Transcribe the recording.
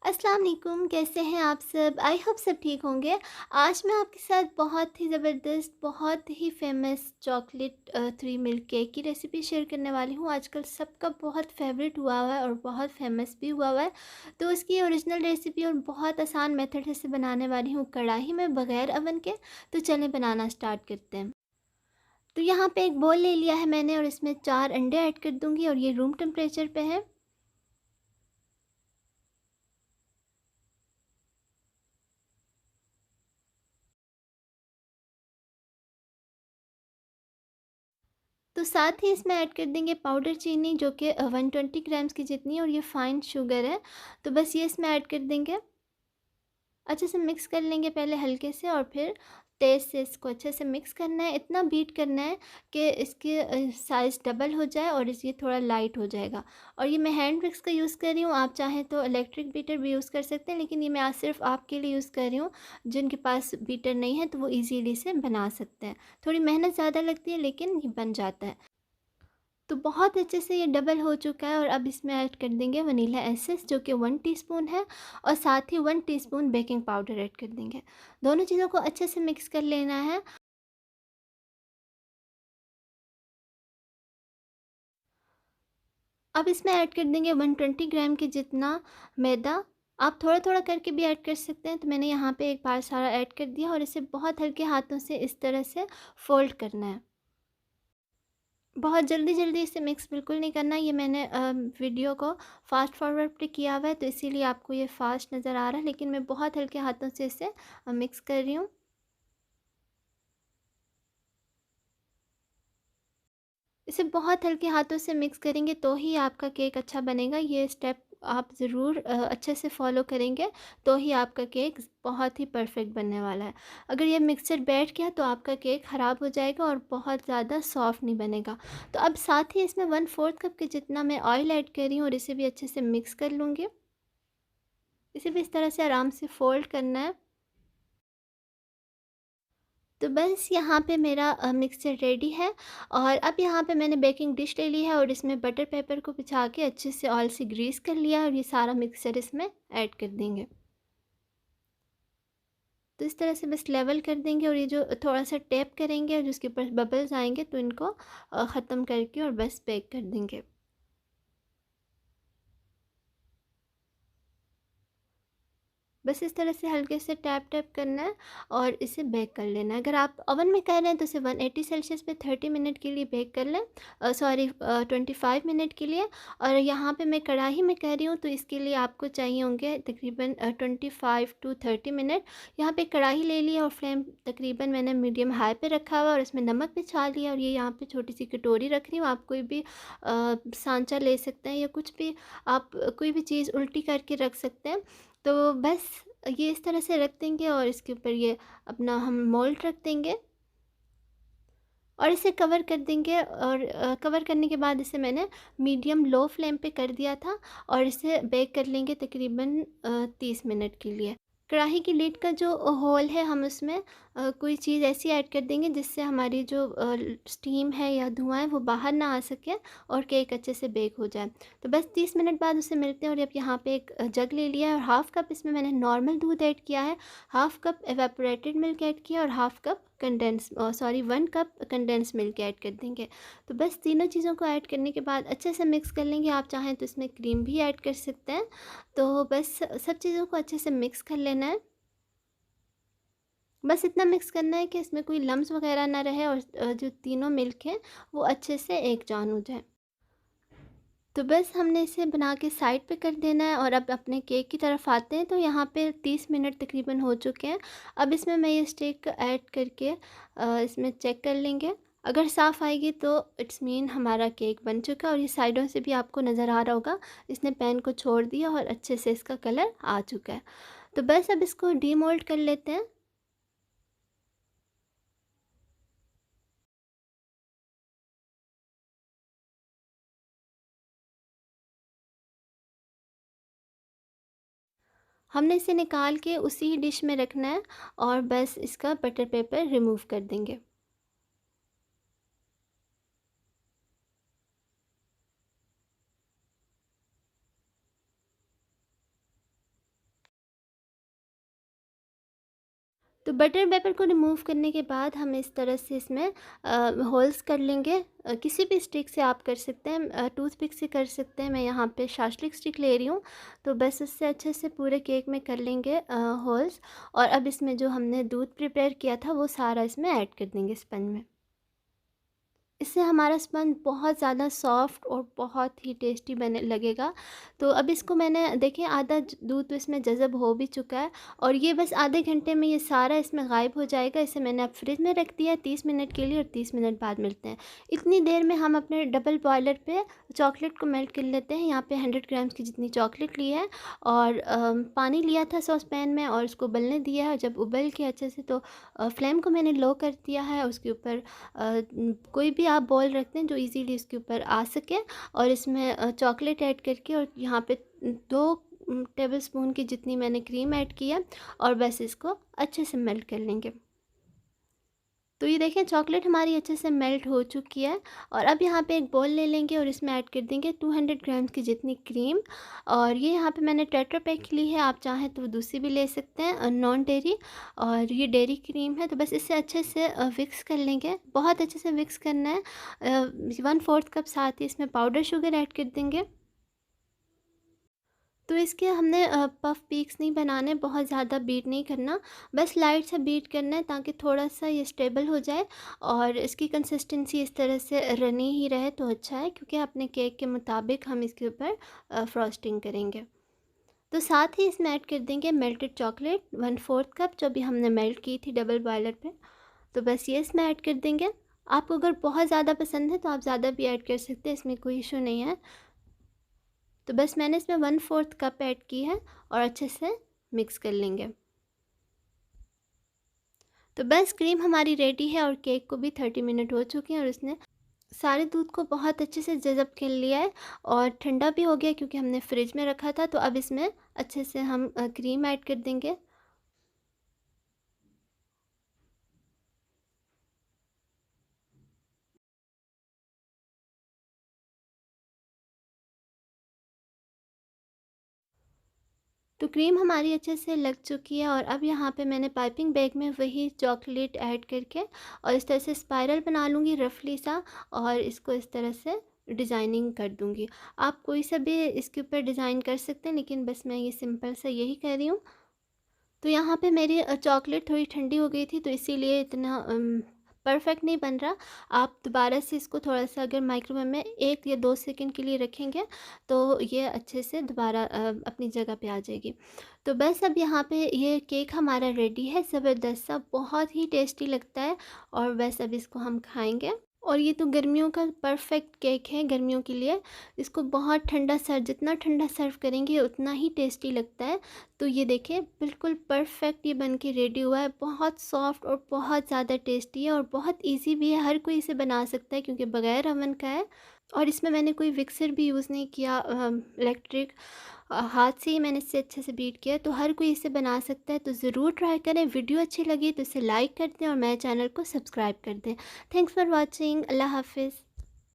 अस्सलाम वालेकुम, कैसे हैं आप सब? आई होप सब ठीक होंगे। आज मैं आपके साथ बहुत ही ज़बरदस्त, बहुत ही फ़ेमस चॉकलेट 3 मिल्क केक की रेसिपी शेयर करने वाली हूँ। आजकल सबका बहुत फ़ेवरेट हुआ है और बहुत फ़ेमस भी हुआ है। तो उसकी ओरिजिनल रेसिपी और बहुत आसान मेथड से इसे बनाने वाली हूँ कढ़ाई में बग़ैर अवन के। तो चलें बनाना स्टार्ट करते हैं। तो यहाँ पे एक बोल ले लिया है मैंने और इसमें 4 अंडे ऐड कर दूँगी और ये रूम टेम्परेचर पे है। तो साथ ही इसमें ऐड कर देंगे पाउडर चीनी जो कि 120 ग्राम्स की जितनी, और ये फ़ाइन शुगर है। तो बस ये इसमें ऐड कर देंगे। अच्छे से मिक्स कर लेंगे पहले हल्के से, और फिर तेज़ से इसको अच्छे से मिक्स करना है। इतना बीट करना है कि इसके साइज़ डबल हो जाए और इस ये थोड़ा लाइट हो जाएगा। और ये मैं हैंड विक्स का यूज़ कर रही हूँ, आप चाहें तो इलेक्ट्रिक बीटर भी यूज़ कर सकते हैं, लेकिन ये मैं आज सिर्फ आपके लिए यूज़ कर रही हूँ। जिनके पास बीटर नहीं है तो वो ईज़िली इसे बना सकते हैं। थोड़ी मेहनत ज़्यादा लगती है लेकिन ये बन जाता है। तो बहुत अच्छे से ये डबल हो चुका है और अब इसमें ऐड कर देंगे वनीला एसेंस जो कि 1 टीस्पून है, और साथ ही 1 टीस्पून बेकिंग पाउडर ऐड कर देंगे। दोनों चीज़ों को अच्छे से मिक्स कर लेना है। अब इसमें ऐड कर देंगे 120 ग्राम के जितना मैदा। आप थोड़ा-थोड़ा करके भी ऐड कर सकते हैं, तो मैंने यहाँ पे एक बार सारा ऐड कर दिया और इसे बहुत हल्के हाथों से इस तरह से फ़ोल्ड करना है। बहुत जल्दी-जल्दी इसे मिक्स बिल्कुल नहीं करना। ये मैंने वीडियो को फ़ास्ट फॉरवर्ड पे किया हुआ है, तो इसीलिए आपको ये फ़ास्ट नज़र आ रहा है, लेकिन मैं बहुत हल्के हाथों से इसे मिक्स कर रही हूँ। इसे बहुत हल्के हाथों से मिक्स करेंगे तो ही आपका केक अच्छा बनेगा। ये स्टेप आप ज़रूर अच्छे से फ़ॉलो करेंगे, तो ही आपका केक बहुत ही परफ़ेक्ट बनने वाला है। अगर ये मिक्सचर बैठ गया तो आपका केक ख़राब हो जाएगा और बहुत ज़्यादा सॉफ्ट नहीं बनेगा। तो अब साथ ही इसमें 1/4 कप के जितना मैं ऑयल ऐड कर रही हूँ और इसे भी अच्छे से मिक्स कर लूँगी। इसे भी इस तरह से आराम से फ़ोल्ड करना है। तो बस यहाँ पे मेरा मिक्सचर रेडी है, और अब यहाँ पे मैंने बेकिंग डिश ले ली है और इसमें बटर पेपर को बिछा के अच्छे से ऑयल से ग्रीस कर लिया है, और ये सारा मिक्सचर इसमें ऐड कर देंगे। तो इस तरह से बस लेवल कर देंगे, और ये जो थोड़ा सा टैप करेंगे और जिसके ऊपर बबल्स आएंगे तो इनको ख़त्म करके और बस बेक कर देंगे। बस इस तरह से हल्के से टैप टैप करना है और इसे बेक कर लेना है। अगर आप ओवन में कर रहे हैं तो इसे 180 सेल्सियस पे 30 मिनट के लिए बेक कर लें, सॉरी 25 मिनट के लिए। और यहाँ पे मैं कढ़ाई में कर रही हूँ तो इसके लिए आपको चाहिए होंगे तकरीबन 25 टू 30 मिनट। यहाँ पे कढ़ाई ले ली और फ्लेम तकरीबन मैंने मीडियम हाई पे रखा हुआ और इसमें नमक बिछा लिया, और ये यहाँ पे छोटी सी कटोरी रख रही हूँ। आप कोई भी सांचा ले सकते हैं या कुछ भी, आप कोई भी चीज़ उल्टी करके रख सकते हैं। तो बस ये इस तरह से रख देंगे और इसके ऊपर ये अपना हम मोल्ड रख देंगे और इसे कवर कर देंगे, और कवर करने के बाद इसे मैंने मीडियम लो फ्लेम पे कर दिया था, और इसे बेक कर लेंगे तकरीबन 30 मिनट के लिए। कढ़ाई की लिड का जो होल है हम उसमें कोई चीज़ ऐसी ऐड कर देंगे जिससे हमारी जो स्टीम है या धुआं है वो बाहर ना आ सके और केक अच्छे से बेक हो जाए। तो बस 30 मिनट बाद उसे मिलते हैं, और अब यहाँ पे एक जग ले लिया है और हाफ़ कप इसमें मैंने नॉर्मल दूध ऐड किया है, half cup evaporated milk add किया और half cup condense 1 cup condense milk add कर देंगे। तो बस तीनों चीज़ों को ऐड करने के बाद अच्छे से मिक्स कर लेंगे। आप चाहें तो इसमें क्रीम भी ऐड कर सकते हैं। तो बस सब चीज़ों को अच्छे से मिक्स कर लेना है। बस इतना मिक्स करना है कि इसमें कोई लम्स वगैरह ना रहे और जो तीनों मिल्क हैं वो अच्छे से एक जान हो जाए। तो बस हमने इसे बना के साइड पे कर देना है, और अब अपने केक की तरफ आते हैं। तो यहाँ पे 30 मिनट तकरीबन हो चुके हैं। अब इसमें मैं ये स्टिक ऐड करके इसमें चेक कर लेंगे। अगर साफ़ आएगी तो इट्स मीन हमारा केक बन चुका है, और ये साइडों से भी आपको नज़र आ रहा होगा इसने पैन को छोड़ दिया और अच्छे से इसका कलर आ चुका है। तो बस अब इसको डीमोल्ड कर लेते हैं। हमने इसे निकाल के उसी डिश में रखना है और बस इसका बटर पेपर रिमूव कर देंगे। तो बटर पेपर को रिमूव करने के बाद हम इस तरह से इसमें होल्स कर लेंगे। किसी भी स्टिक से आप कर सकते हैं, टूथपिक से कर सकते हैं। मैं यहाँ पे शास्लिक स्टिक ले रही हूँ, तो बस उससे अच्छे से पूरे केक में कर लेंगे होल्स। और अब इसमें जो हमने दूध प्रिपेयर किया था वो सारा इसमें ऐड कर देंगे स्पंज में। इससे हमारा स्पंज बहुत ज़्यादा सॉफ्ट और बहुत ही टेस्टी बने लगेगा। तो अब इसको मैंने देखिए आधा दूध तो इसमें जज़ब हो भी चुका है, और ये बस आधे घंटे में ये सारा इसमें गायब हो जाएगा। इसे मैंने अब फ्रिज में रख दिया है 30 मिनट के लिए, और 30 मिनट बाद मिलते हैं। इतनी देर में हम अपने डबल बॉयलर पे चॉकलेट को मेल्ट कर लेते हैं। यहाँ पे 100 ग्राम्स की जितनी चॉकलेट ली है, और पानी लिया था सॉस पैन में और उसको उबलने दिया है। और जब उबल के अच्छे से, तो फ्लेम को मैंने लो कर दिया है। उसके ऊपर कोई भी आप बॉल रखते हैं जो इजीली इसके ऊपर आ सके, और इसमें चॉकलेट ऐड करके, और यहाँ पे 2 टेबलस्पून की जितनी मैंने क्रीम ऐड की है, और बस इसको अच्छे से मेल्ट कर लेंगे। तो ये देखें चॉकलेट हमारी अच्छे से मेल्ट हो चुकी है। और अब यहाँ पे एक बोल ले लेंगे और इसमें ऐड कर देंगे 200 ग्राम्स की जितनी क्रीम। और ये यहाँ पे मैंने टेट्रा पैक ली है, आप चाहें तो दूसरी भी ले सकते हैं, नॉन डेयरी। और ये डेयरी क्रीम है। तो बस इसे अच्छे से विक्स कर लेंगे, बहुत अच्छे से विक्स करना है। 1/4 कप साथ ही इसमें पाउडर शुगर ऐड कर देंगे। तो इसके हमने पफ पीक्स नहीं बनाने, बहुत ज़्यादा बीट नहीं करना, बस लाइट सा बीट करना है ताकि थोड़ा सा ये स्टेबल हो जाए। और इसकी कंसिस्टेंसी इस तरह से रनी ही रहे तो अच्छा है, क्योंकि अपने केक के मुताबिक हम इसके ऊपर फ्रॉस्टिंग करेंगे। तो साथ ही इसमें ऐड कर देंगे मेल्टेड चॉकलेट 1/4 कप, जो भी हमने मेल्ट की थी डबल बॉयलर पे। तो बस ये इसमें ऐड कर देंगे। आपको अगर बहुत ज़्यादा पसंद है तो आप ज़्यादा भी ऐड कर सकते हैं, इसमें कोई इशू नहीं है। तो बस मैंने इसमें 1/4 कप ऐड की है, और अच्छे से मिक्स कर लेंगे। तो बस क्रीम हमारी रेडी है, और केक को भी 30 मिनट हो चुके हैं, और इसने सारे दूध को बहुत अच्छे से जज़ब कर लिया है, और ठंडा भी हो गया क्योंकि हमने फ्रिज में रखा था। तो अब इसमें अच्छे से हम क्रीम ऐड कर देंगे। तो क्रीम हमारी अच्छे से लग चुकी है, और अब यहाँ पे मैंने पाइपिंग बैग में वही चॉकलेट ऐड करके, और इस तरह से स्पाइरल बना लूँगी रफली सा, और इसको इस तरह से डिज़ाइनिंग कर दूँगी। आप कोई सा भी इसके ऊपर डिज़ाइन कर सकते हैं, लेकिन बस मैं ये सिंपल सा यही कर रही हूँ। तो यहाँ पे मेरी चॉकलेट थोड़ी ठंडी हो गई थी, तो इसीलिए इतना परफेक्ट नहीं बन रहा। आप दोबारा से इसको थोड़ा-सा अगर माइक्रोवेव में 1 या 2 सेकंड के लिए रखेंगे, तो ये अच्छे से दोबारा अपनी जगह पे आ जाएगी। तो बस अब यहाँ पे ये केक हमारा रेडी है, ज़बरदस्त सा, बहुत ही टेस्टी लगता है। और बस अब इसको हम खाएँगे। और ये तो गर्मियों का परफेक्ट केक है, गर्मियों के लिए। इसको बहुत ठंडा सर्व, जितना ठंडा सर्व करेंगे उतना ही टेस्टी लगता है। तो ये देखिए बिल्कुल परफेक्ट ये बन के रेडी हुआ है, बहुत सॉफ्ट और बहुत ज़्यादा टेस्टी है, और बहुत इजी भी है, हर कोई इसे बना सकता है क्योंकि बगैर ओवन का है। और इसमें मैंने कोई विक्सर भी यूज़ नहीं किया, इलेक्ट्रिक हाथ से ही मैंने इससे अच्छे से बीट किया। तो हर कोई इसे बना सकता है, तो ज़रूर ट्राई करें। वीडियो अच्छी लगी तो इसे लाइक कर दें, और मेरे चैनल को सब्सक्राइब कर दें। Thanks for watching. अल्लाह हाफिज़।